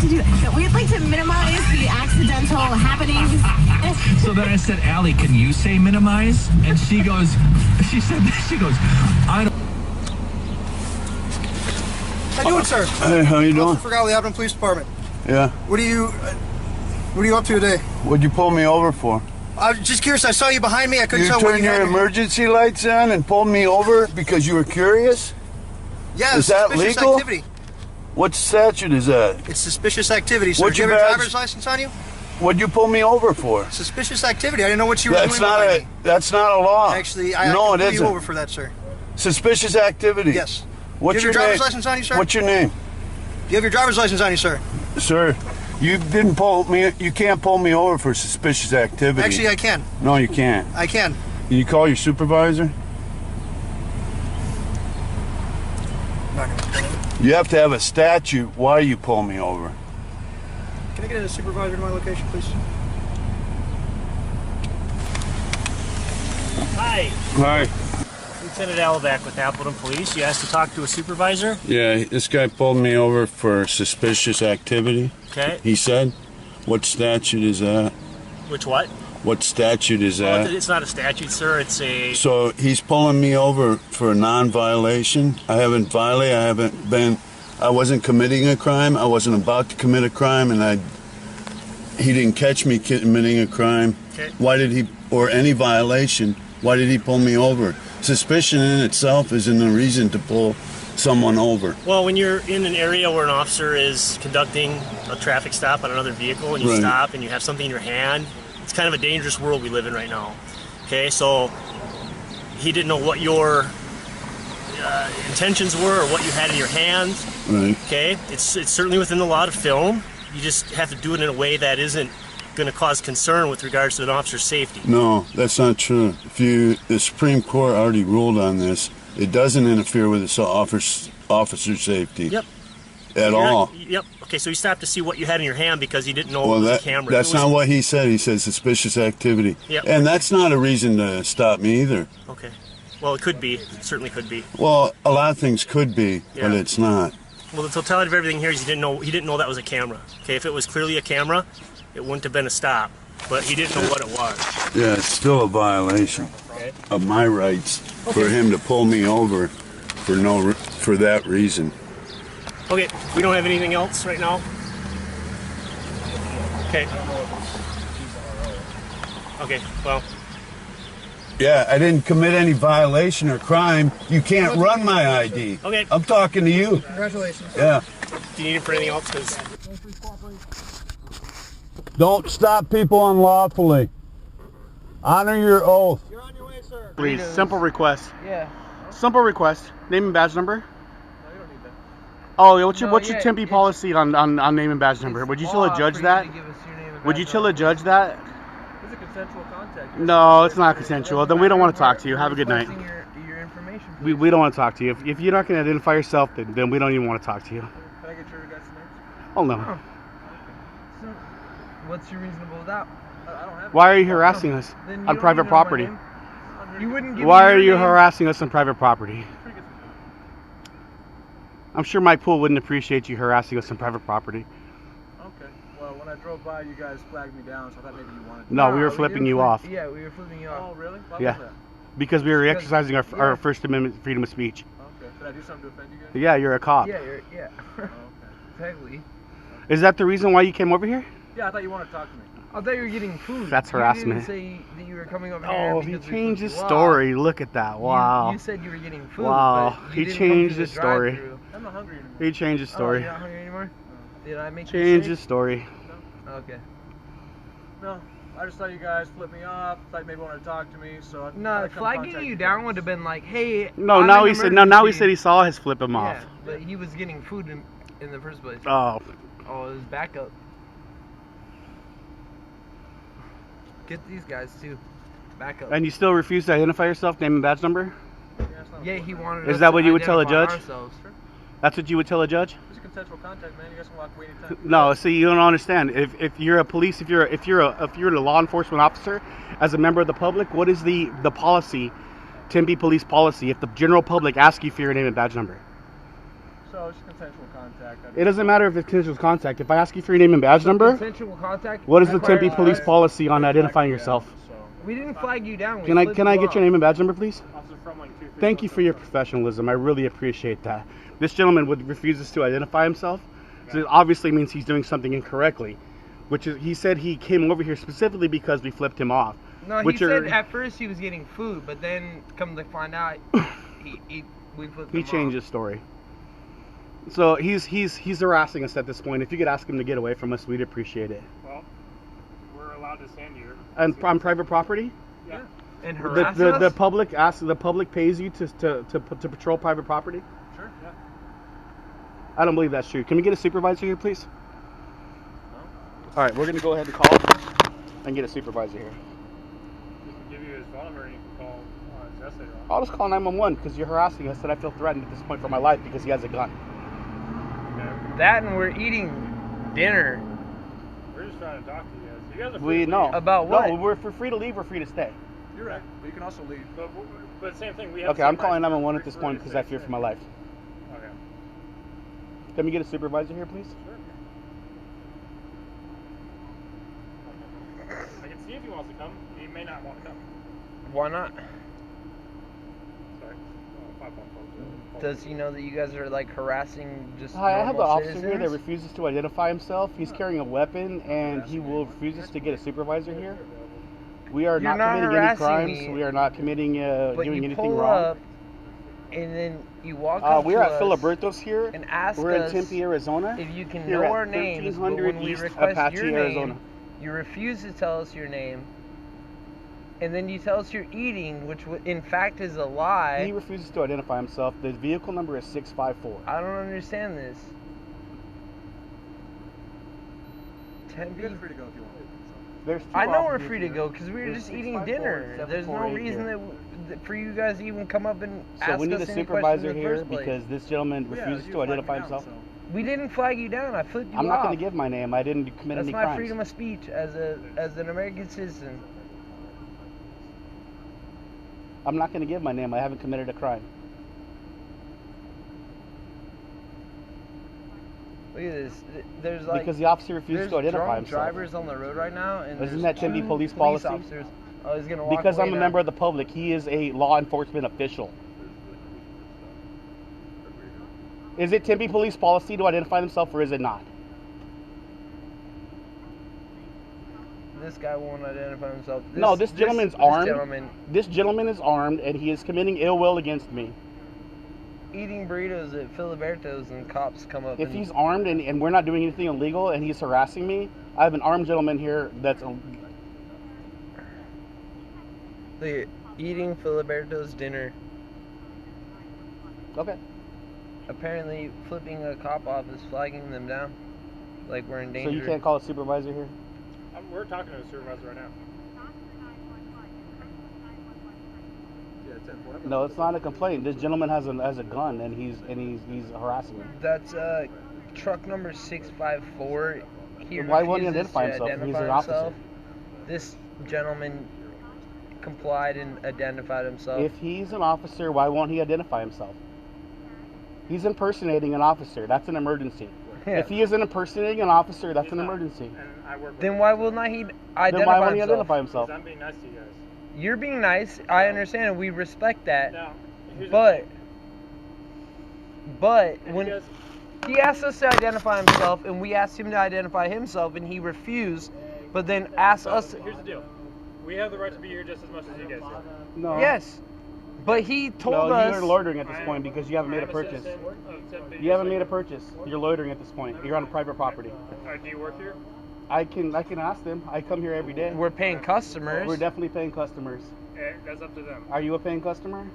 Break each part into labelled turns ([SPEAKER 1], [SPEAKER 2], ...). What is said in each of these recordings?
[SPEAKER 1] to do that. We'd like to minimize the accidental happenings.
[SPEAKER 2] So then I said, Allie, can you say minimize? And she goes, I don't.
[SPEAKER 3] How you doing, sir?
[SPEAKER 4] Hey, how you doing?
[SPEAKER 3] For Valley Avenue Police Department.
[SPEAKER 4] Yeah.
[SPEAKER 3] What are you up to today?
[SPEAKER 4] What'd you pull me over for?
[SPEAKER 3] I was just curious. I saw you behind me. I couldn't tell what
[SPEAKER 4] You
[SPEAKER 3] you
[SPEAKER 4] turned your emergency lights on and pulled me over because you were curious?
[SPEAKER 3] Yeah,
[SPEAKER 4] is that
[SPEAKER 3] suspicious
[SPEAKER 4] legal?
[SPEAKER 3] Activity.
[SPEAKER 4] What statute is that?
[SPEAKER 3] It's suspicious activity, sir.
[SPEAKER 4] What's
[SPEAKER 3] Do you
[SPEAKER 4] your
[SPEAKER 3] have a
[SPEAKER 4] badge?
[SPEAKER 3] driver's license on you?
[SPEAKER 4] What'd you pull me over for?
[SPEAKER 3] Suspicious activity. I didn't know what you were
[SPEAKER 4] That's
[SPEAKER 3] doing.
[SPEAKER 4] not that's not a law.
[SPEAKER 3] Actually, I
[SPEAKER 4] no,
[SPEAKER 3] can
[SPEAKER 4] it
[SPEAKER 3] pull
[SPEAKER 4] isn't.
[SPEAKER 3] you over for that, sir.
[SPEAKER 4] Suspicious activity.
[SPEAKER 3] Yes.
[SPEAKER 4] What's
[SPEAKER 3] Do you have your driver's license on you, sir?
[SPEAKER 4] What's your name?
[SPEAKER 3] Do you have your driver's license on you, sir?
[SPEAKER 4] Sir, you didn't pull me. You can't pull me over for suspicious activity.
[SPEAKER 3] Actually, I can.
[SPEAKER 4] No, you can't.
[SPEAKER 3] I can.
[SPEAKER 4] Can you call your supervisor? You have to have a statute why you pull me over.
[SPEAKER 3] Can I get a supervisor to my location, please?
[SPEAKER 5] Hi.
[SPEAKER 4] Hi.
[SPEAKER 5] Lieutenant Alvac with Appleton Police. You asked to talk to a supervisor?
[SPEAKER 4] Yeah, this guy pulled me over for suspicious activity.
[SPEAKER 5] Okay.
[SPEAKER 4] He said, what statute is that?
[SPEAKER 5] Which what?
[SPEAKER 4] What statute is that?
[SPEAKER 5] Well, it's not a statute, sir. It's a...
[SPEAKER 4] So he's pulling me over for a non-violation. I haven't violated. I wasn't committing a crime. I wasn't about to commit a crime, and he didn't catch me committing a crime.
[SPEAKER 5] Okay.
[SPEAKER 4] Why did he, or any violation, why did he pull me over? Suspicion in itself isn't a reason to pull someone over.
[SPEAKER 5] Well, when you're in an area where an officer is conducting a traffic stop on another vehicle and you
[SPEAKER 4] Right.
[SPEAKER 5] stop and you have something in your hand, it's kind of a dangerous world we live in right now. Okay, so he didn't know what your intentions were or what you had in your hand.
[SPEAKER 4] Right.
[SPEAKER 5] Okay, it's certainly within the law to film. You just have to do it in a way that isn't going to cause concern with regards to an officer's safety.
[SPEAKER 4] No, that's not true. The Supreme Court already ruled on this. It doesn't interfere with the officer's safety.
[SPEAKER 5] Yep.
[SPEAKER 4] At all.
[SPEAKER 5] Yep. Okay, so he stopped to see what you had in your hand because he didn't know
[SPEAKER 4] Well,
[SPEAKER 5] it was a camera.
[SPEAKER 4] that's not what he said. He said suspicious activity.
[SPEAKER 5] Yep.
[SPEAKER 4] And that's not a reason to stop me either.
[SPEAKER 5] Okay. Well, it could be. It certainly could be.
[SPEAKER 4] Well, a lot of things could be,
[SPEAKER 5] Yeah.
[SPEAKER 4] but it's not.
[SPEAKER 5] Well, the totality of everything here is he didn't know that was a camera. Okay, if it was clearly a camera, it wouldn't have been a stop. But he didn't know what it was.
[SPEAKER 4] Yeah, it's still a violation of my rights for him to pull me over for that reason.
[SPEAKER 5] Okay, we don't have anything else right now? Okay. Okay, well.
[SPEAKER 4] Yeah, I didn't commit any violation or crime. You can't run my ID.
[SPEAKER 5] Okay.
[SPEAKER 4] I'm talking to you.
[SPEAKER 3] Congratulations.
[SPEAKER 4] Yeah.
[SPEAKER 5] Do you need it for anything else? 'Cause
[SPEAKER 4] Don't stop people unlawfully. Honor your oath.
[SPEAKER 3] You're on your way, sir.
[SPEAKER 6] Please, simple request.
[SPEAKER 3] Yeah.
[SPEAKER 6] Simple request. Name and badge number.
[SPEAKER 3] No, you don't need that.
[SPEAKER 6] Oh, what's your
[SPEAKER 3] yeah,
[SPEAKER 6] Tempe policy on name and badge number? Would you tell a judge that? Would you tell a judge that?
[SPEAKER 3] It's a consensual contact.
[SPEAKER 6] No, it's not consensual. Then we don't want to talk to you. Have a good night.
[SPEAKER 3] Your information.
[SPEAKER 6] We don't want to talk to you. If you're not going to identify yourself, then we don't even want to talk to you.
[SPEAKER 3] Can I get your guys' names?
[SPEAKER 6] Oh no.
[SPEAKER 3] So, what's your reasonable doubt? I don't have.
[SPEAKER 6] Why are you harassing us
[SPEAKER 3] Then you
[SPEAKER 6] on
[SPEAKER 3] don't
[SPEAKER 6] private
[SPEAKER 3] even know my
[SPEAKER 6] property?
[SPEAKER 3] name? You wouldn't give
[SPEAKER 6] Why
[SPEAKER 3] me
[SPEAKER 6] are
[SPEAKER 3] your
[SPEAKER 6] you
[SPEAKER 3] name?
[SPEAKER 6] harassing us on private property? I'm sure Mike Poole wouldn't appreciate you harassing us on private property.
[SPEAKER 7] Okay. Well, when I drove by, you guys flagged me down, so I thought maybe you wanted to.
[SPEAKER 6] No, we were flipping you off.
[SPEAKER 3] Yeah, we were flipping you off.
[SPEAKER 7] Oh, really? Why
[SPEAKER 6] Yeah.
[SPEAKER 7] was that?
[SPEAKER 6] Because we were exercising our First Amendment freedom of speech.
[SPEAKER 7] Okay. Did I do something to offend you guys?
[SPEAKER 6] Yeah, you're a cop.
[SPEAKER 3] Yeah,
[SPEAKER 7] Oh, okay.
[SPEAKER 3] exactly.
[SPEAKER 6] Is that the reason why you came over here?
[SPEAKER 7] Yeah, I thought you wanted to talk to me.
[SPEAKER 3] I thought you were getting food.
[SPEAKER 6] That's
[SPEAKER 3] You
[SPEAKER 6] harassment.
[SPEAKER 3] didn't say that you were coming over here.
[SPEAKER 6] Oh, he
[SPEAKER 3] because
[SPEAKER 6] changed his
[SPEAKER 3] wow.
[SPEAKER 6] story. Look at that. Wow.
[SPEAKER 3] You said you were getting food.
[SPEAKER 6] Wow.
[SPEAKER 3] But
[SPEAKER 6] He
[SPEAKER 3] you didn't come
[SPEAKER 6] changed
[SPEAKER 3] to the
[SPEAKER 6] his story.
[SPEAKER 3] drive-thru.
[SPEAKER 7] I'm not hungry anymore.
[SPEAKER 6] He changed his
[SPEAKER 3] Oh,
[SPEAKER 6] story.
[SPEAKER 3] you're not hungry anymore? Did I make you
[SPEAKER 6] Changed
[SPEAKER 3] sick?
[SPEAKER 6] his story.
[SPEAKER 3] Okay.
[SPEAKER 7] No, I just thought you guys flipped me off. Thought maybe wanted to talk to me, so I
[SPEAKER 3] No,
[SPEAKER 7] thought I'd come
[SPEAKER 3] flagging
[SPEAKER 7] contact
[SPEAKER 3] you
[SPEAKER 7] you
[SPEAKER 3] down
[SPEAKER 7] guys.
[SPEAKER 3] would have been like, hey.
[SPEAKER 6] No,
[SPEAKER 3] I'm
[SPEAKER 6] now
[SPEAKER 3] in
[SPEAKER 6] he said now he
[SPEAKER 3] emergency.
[SPEAKER 6] said he saw his flip him
[SPEAKER 3] Yeah,
[SPEAKER 6] off.
[SPEAKER 3] but he was getting food in the first place.
[SPEAKER 6] Oh.
[SPEAKER 3] Oh, it was backup. Get these guys too. Backup.
[SPEAKER 6] And you still refuse to identify yourself, name and badge number?
[SPEAKER 7] Yeah, it's not a
[SPEAKER 3] Yeah,
[SPEAKER 7] problem.
[SPEAKER 3] he wanted
[SPEAKER 6] Is
[SPEAKER 3] us
[SPEAKER 6] that
[SPEAKER 3] to
[SPEAKER 6] what you would tell a
[SPEAKER 3] identify
[SPEAKER 6] judge?
[SPEAKER 3] ourselves.
[SPEAKER 6] That's what you would tell a judge?
[SPEAKER 7] It's a consensual contact, man. You guys can walk away anytime.
[SPEAKER 6] No, see, you don't understand. If you're a police, if you're a law enforcement officer, as a member of the public, what is the policy, Tempe police policy, if the general public asks you for your name and badge number?
[SPEAKER 7] So it's consensual contact.
[SPEAKER 6] It doesn't matter if it's consensual contact. If I ask you for your name and badge number,
[SPEAKER 7] Consensual contact.
[SPEAKER 6] what is the
[SPEAKER 7] requires-
[SPEAKER 6] Tempe police policy on identifying yourself?
[SPEAKER 7] So
[SPEAKER 3] We didn't flag you down. We
[SPEAKER 6] Can I
[SPEAKER 3] flipped
[SPEAKER 6] get
[SPEAKER 3] you
[SPEAKER 6] your
[SPEAKER 3] off.
[SPEAKER 6] name and badge number, please?
[SPEAKER 8] Officer from like 2, 3,
[SPEAKER 6] Thank you for your professionalism. I really appreciate that. This gentleman refuses to identify himself, so it obviously means he's doing something incorrectly. Which is, he said he came over here specifically because we flipped him off.
[SPEAKER 3] No, he said at first he was getting food, but then come to find out, we flipped him
[SPEAKER 6] He changed his story. So he's harassing us at this point. If you could ask him to get away from us, we'd appreciate it.
[SPEAKER 8] Well, we're allowed to stand here.
[SPEAKER 6] And on private property,
[SPEAKER 8] Yeah.
[SPEAKER 3] And harass
[SPEAKER 6] the
[SPEAKER 3] us?
[SPEAKER 6] public pays you to patrol private property.
[SPEAKER 8] Sure. Yeah.
[SPEAKER 6] I don't believe that's true. Can we get a supervisor here, please? All right, we're gonna go ahead and call and get a supervisor here.
[SPEAKER 8] We can give you his phone number and you can call his essay.
[SPEAKER 6] I'll just call 911 because you're harassing us, and I feel threatened at this point for my life because he has a gun.
[SPEAKER 8] Okay.
[SPEAKER 3] That and we're eating dinner.
[SPEAKER 8] We're just trying to talk to you guys. You guys are free
[SPEAKER 6] We
[SPEAKER 8] to
[SPEAKER 6] know
[SPEAKER 8] leave.
[SPEAKER 3] About what?
[SPEAKER 6] No, we're free to leave. We're free to stay.
[SPEAKER 7] You're right. But you can also leave.
[SPEAKER 8] But same thing. We have
[SPEAKER 6] Okay, I'm calling 911 at this point because I fear for my life.
[SPEAKER 8] Okay.
[SPEAKER 6] Can we get a supervisor here, please?
[SPEAKER 8] Sure. I can see if he wants to come. He may not want to come.
[SPEAKER 3] Why not?
[SPEAKER 8] Sorry. Oh, 5.4.
[SPEAKER 3] Does he know that you guys are like harassing just
[SPEAKER 6] Hi, I have an
[SPEAKER 3] normal
[SPEAKER 6] officer here that
[SPEAKER 3] citizens?
[SPEAKER 6] refuses to identify himself. He's carrying a weapon, and he will refuses to get a supervisor here. We are
[SPEAKER 3] You're
[SPEAKER 6] not
[SPEAKER 3] not
[SPEAKER 6] committing any
[SPEAKER 3] harassing
[SPEAKER 6] crimes.
[SPEAKER 3] me,
[SPEAKER 6] We are not committing
[SPEAKER 3] But
[SPEAKER 6] doing
[SPEAKER 3] you
[SPEAKER 6] anything
[SPEAKER 3] pull
[SPEAKER 6] wrong.
[SPEAKER 3] up, and then you walk up
[SPEAKER 6] We're
[SPEAKER 3] to
[SPEAKER 6] at
[SPEAKER 3] us
[SPEAKER 6] Filiberto's here.
[SPEAKER 3] and ask
[SPEAKER 6] We're in
[SPEAKER 3] us
[SPEAKER 6] Tempe, Arizona.
[SPEAKER 3] if you can
[SPEAKER 6] Here
[SPEAKER 3] know
[SPEAKER 6] at
[SPEAKER 3] our names, but
[SPEAKER 6] 1300
[SPEAKER 3] when we
[SPEAKER 6] East
[SPEAKER 3] request
[SPEAKER 6] Apache,
[SPEAKER 3] your name,
[SPEAKER 6] Arizona.
[SPEAKER 3] you refuse to tell us your name, and then you tell us you're eating, which in fact is a lie.
[SPEAKER 6] He refuses to identify himself. The vehicle number is 654.
[SPEAKER 3] I don't understand this. Tempe.
[SPEAKER 7] You're free to go if you want.
[SPEAKER 6] There's two
[SPEAKER 3] I know we're
[SPEAKER 6] officers
[SPEAKER 3] free to
[SPEAKER 6] here.
[SPEAKER 3] go because we were
[SPEAKER 6] There's
[SPEAKER 3] just
[SPEAKER 6] 654
[SPEAKER 3] eating dinner.
[SPEAKER 6] and
[SPEAKER 3] There's no
[SPEAKER 6] 748
[SPEAKER 3] reason
[SPEAKER 6] here.
[SPEAKER 3] that for you guys to even come up and
[SPEAKER 6] So
[SPEAKER 3] ask
[SPEAKER 6] we need
[SPEAKER 3] us
[SPEAKER 6] a
[SPEAKER 3] any questions
[SPEAKER 6] supervisor
[SPEAKER 3] in the
[SPEAKER 6] here
[SPEAKER 3] first place.
[SPEAKER 6] because this gentleman refuses to identify himself.
[SPEAKER 3] We didn't flag you down. I flipped you
[SPEAKER 6] I'm not
[SPEAKER 3] off.
[SPEAKER 6] going to give my name. I didn't commit
[SPEAKER 3] That's
[SPEAKER 6] any
[SPEAKER 3] my
[SPEAKER 6] crimes.
[SPEAKER 3] freedom of speech as an American citizen.
[SPEAKER 6] I'm not going to give my name. I haven't committed a crime.
[SPEAKER 3] Look at this. There's like
[SPEAKER 6] Because the officer refuses
[SPEAKER 3] there's
[SPEAKER 6] to identify
[SPEAKER 3] drunk
[SPEAKER 6] himself.
[SPEAKER 3] drivers on the road right now, and
[SPEAKER 6] Isn't
[SPEAKER 3] there's
[SPEAKER 6] that Tempe
[SPEAKER 3] two
[SPEAKER 6] police policy?
[SPEAKER 3] officers. Oh, he's gonna walk
[SPEAKER 6] Because
[SPEAKER 3] away
[SPEAKER 6] I'm a
[SPEAKER 3] now.
[SPEAKER 6] member of the public, he is a law enforcement official. Is it Tempe police policy to identify themselves or is it not?
[SPEAKER 3] This guy won't identify himself.
[SPEAKER 6] No, this gentleman's armed.
[SPEAKER 3] Gentleman
[SPEAKER 6] This gentleman is armed and he is committing ill will against me.
[SPEAKER 3] eating burritos at Filiberto's and cops come up.
[SPEAKER 6] If
[SPEAKER 3] and
[SPEAKER 6] he's armed and we're not doing anything illegal and he's harassing me, I have an armed gentleman here that's...
[SPEAKER 3] they're eating Filiberto's dinner.
[SPEAKER 6] Okay.
[SPEAKER 3] Apparently, flipping a cop off is flagging them down, like we're in
[SPEAKER 6] So
[SPEAKER 3] danger.
[SPEAKER 6] you can't call a supervisor here?
[SPEAKER 8] We're talking to a supervisor right now.
[SPEAKER 7] Yeah, 10-4.
[SPEAKER 6] No, it's not a complaint. This gentleman has a gun and he's harassing me.
[SPEAKER 3] That's truck number 654. He
[SPEAKER 6] Why won't he
[SPEAKER 3] refuses
[SPEAKER 6] identify
[SPEAKER 3] to
[SPEAKER 6] himself if he's
[SPEAKER 3] identify
[SPEAKER 6] an officer?
[SPEAKER 3] himself. This gentleman complied and identified himself.
[SPEAKER 6] If he's an officer, why won't he identify himself? He's impersonating an officer. That's an emergency.
[SPEAKER 3] Yeah.
[SPEAKER 6] If he isn't impersonating an officer, that's an emergency.
[SPEAKER 8] And I work with
[SPEAKER 3] Then
[SPEAKER 8] him.
[SPEAKER 3] why will not he
[SPEAKER 6] Then
[SPEAKER 3] identify
[SPEAKER 6] why won't he
[SPEAKER 3] himself?
[SPEAKER 6] identify himself?
[SPEAKER 8] Because I'm being nice to you guys.
[SPEAKER 3] You're being nice. I understand, and we respect that.
[SPEAKER 8] Now, here's the
[SPEAKER 3] But
[SPEAKER 8] thing. If
[SPEAKER 3] when
[SPEAKER 8] you guys,
[SPEAKER 3] he asked us to identify himself, and we asked him to identify himself, and he refused, but then asked us.
[SPEAKER 8] here's the deal. We have the right to be here just as much as you guys do.
[SPEAKER 6] No.
[SPEAKER 3] Yes, but he told
[SPEAKER 6] No,
[SPEAKER 3] us.
[SPEAKER 6] you're loitering at this point because you haven't made a
[SPEAKER 8] I'm
[SPEAKER 6] purchase.
[SPEAKER 8] citizen of Tempe,
[SPEAKER 6] You haven't
[SPEAKER 8] just
[SPEAKER 6] made a
[SPEAKER 8] like-
[SPEAKER 6] purchase. You're loitering at this point. You're on private property.
[SPEAKER 8] Do you work here?
[SPEAKER 6] I can ask them. I come here every day.
[SPEAKER 3] We're paying customers.
[SPEAKER 6] We're definitely paying customers.
[SPEAKER 8] That's up to them.
[SPEAKER 6] Are you a paying customer?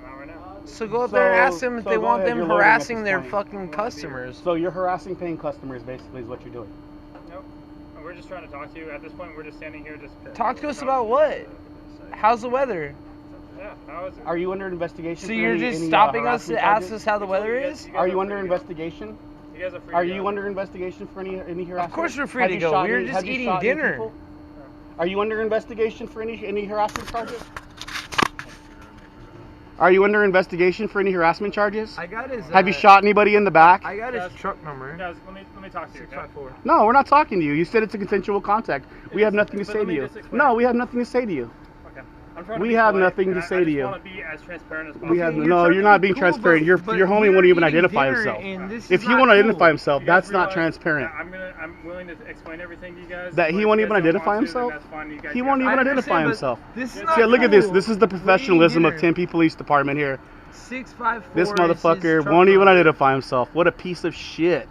[SPEAKER 8] Not right now.
[SPEAKER 3] So go up there and ask them if
[SPEAKER 6] So
[SPEAKER 3] they
[SPEAKER 6] go
[SPEAKER 3] want
[SPEAKER 6] ahead,
[SPEAKER 3] them
[SPEAKER 6] you're loitering at
[SPEAKER 3] harassing
[SPEAKER 6] this
[SPEAKER 3] their
[SPEAKER 6] point.
[SPEAKER 3] fucking customers.
[SPEAKER 6] So you're harassing paying customers, basically, is what you're doing.
[SPEAKER 8] Nope. We're just trying to talk to you. At this point, we're just standing here just...
[SPEAKER 3] Talk to us about what? How's the weather?
[SPEAKER 8] Yeah, how is it?
[SPEAKER 6] Are you under investigation?
[SPEAKER 3] So
[SPEAKER 6] for
[SPEAKER 3] you're
[SPEAKER 6] any-
[SPEAKER 3] just
[SPEAKER 6] any,
[SPEAKER 3] stopping us
[SPEAKER 6] harassment
[SPEAKER 3] to ask
[SPEAKER 6] charges?
[SPEAKER 3] us how the weather is?
[SPEAKER 6] Are you under investigation?
[SPEAKER 8] You guys are free
[SPEAKER 6] Are
[SPEAKER 8] to
[SPEAKER 6] you
[SPEAKER 8] go.
[SPEAKER 6] under investigation for any harassment?
[SPEAKER 3] Of course we're free
[SPEAKER 6] Have
[SPEAKER 3] to
[SPEAKER 6] you
[SPEAKER 3] go.
[SPEAKER 6] shot
[SPEAKER 3] We were
[SPEAKER 6] any-
[SPEAKER 3] just
[SPEAKER 6] have you
[SPEAKER 3] eating
[SPEAKER 6] shot any
[SPEAKER 3] dinner.
[SPEAKER 6] people? Are you under investigation for any harassment charges? Are you under investigation for any harassment charges?
[SPEAKER 3] I got his.
[SPEAKER 6] Have you shot anybody in the back?
[SPEAKER 3] I got his truck number.
[SPEAKER 8] Guys, let me talk to you.
[SPEAKER 3] 654.
[SPEAKER 6] No, we're not talking to you. You said it's a consensual contact. We have nothing to
[SPEAKER 8] but
[SPEAKER 6] say
[SPEAKER 8] let
[SPEAKER 6] to
[SPEAKER 8] me
[SPEAKER 6] you.
[SPEAKER 8] just explain.
[SPEAKER 6] No, we have nothing to say to you.
[SPEAKER 8] Okay. I'm trying to
[SPEAKER 6] We
[SPEAKER 8] be
[SPEAKER 6] have
[SPEAKER 8] polite,
[SPEAKER 6] nothing to
[SPEAKER 8] and
[SPEAKER 6] say to you.
[SPEAKER 8] I just want to be as transparent as possible.
[SPEAKER 6] We have
[SPEAKER 3] You're
[SPEAKER 6] no.
[SPEAKER 3] trying
[SPEAKER 6] You're
[SPEAKER 3] to
[SPEAKER 6] not
[SPEAKER 3] be
[SPEAKER 6] being
[SPEAKER 3] cool,
[SPEAKER 6] transparent. Your
[SPEAKER 3] but
[SPEAKER 6] homie
[SPEAKER 3] we're
[SPEAKER 6] won't even
[SPEAKER 3] eating
[SPEAKER 6] identify
[SPEAKER 3] dinner,
[SPEAKER 6] himself.
[SPEAKER 3] and this
[SPEAKER 6] If
[SPEAKER 3] is
[SPEAKER 6] he
[SPEAKER 3] not
[SPEAKER 6] won't
[SPEAKER 3] cool.
[SPEAKER 6] identify himself,
[SPEAKER 8] You guys
[SPEAKER 6] that's not
[SPEAKER 8] realize
[SPEAKER 6] transparent.
[SPEAKER 8] that I'm willing to explain everything to you guys.
[SPEAKER 6] That he
[SPEAKER 8] but if
[SPEAKER 6] won't
[SPEAKER 8] you
[SPEAKER 6] even
[SPEAKER 8] guys don't
[SPEAKER 6] identify
[SPEAKER 8] want to, then
[SPEAKER 6] himself?
[SPEAKER 8] that's fine. You guys
[SPEAKER 6] He
[SPEAKER 8] got
[SPEAKER 6] won't
[SPEAKER 8] it.
[SPEAKER 6] even
[SPEAKER 3] I
[SPEAKER 6] identify
[SPEAKER 3] understand, but
[SPEAKER 6] himself.
[SPEAKER 3] This is
[SPEAKER 8] Yeah,
[SPEAKER 3] not
[SPEAKER 6] See, look at this.
[SPEAKER 3] cool.
[SPEAKER 6] This is the
[SPEAKER 3] We're eating
[SPEAKER 6] professionalism of
[SPEAKER 3] dinner.
[SPEAKER 6] Tempe Police Department here.
[SPEAKER 3] 654.
[SPEAKER 6] This
[SPEAKER 3] is his
[SPEAKER 6] motherfucker
[SPEAKER 3] truck
[SPEAKER 6] won't even
[SPEAKER 3] number.
[SPEAKER 6] identify himself. What a piece of shit.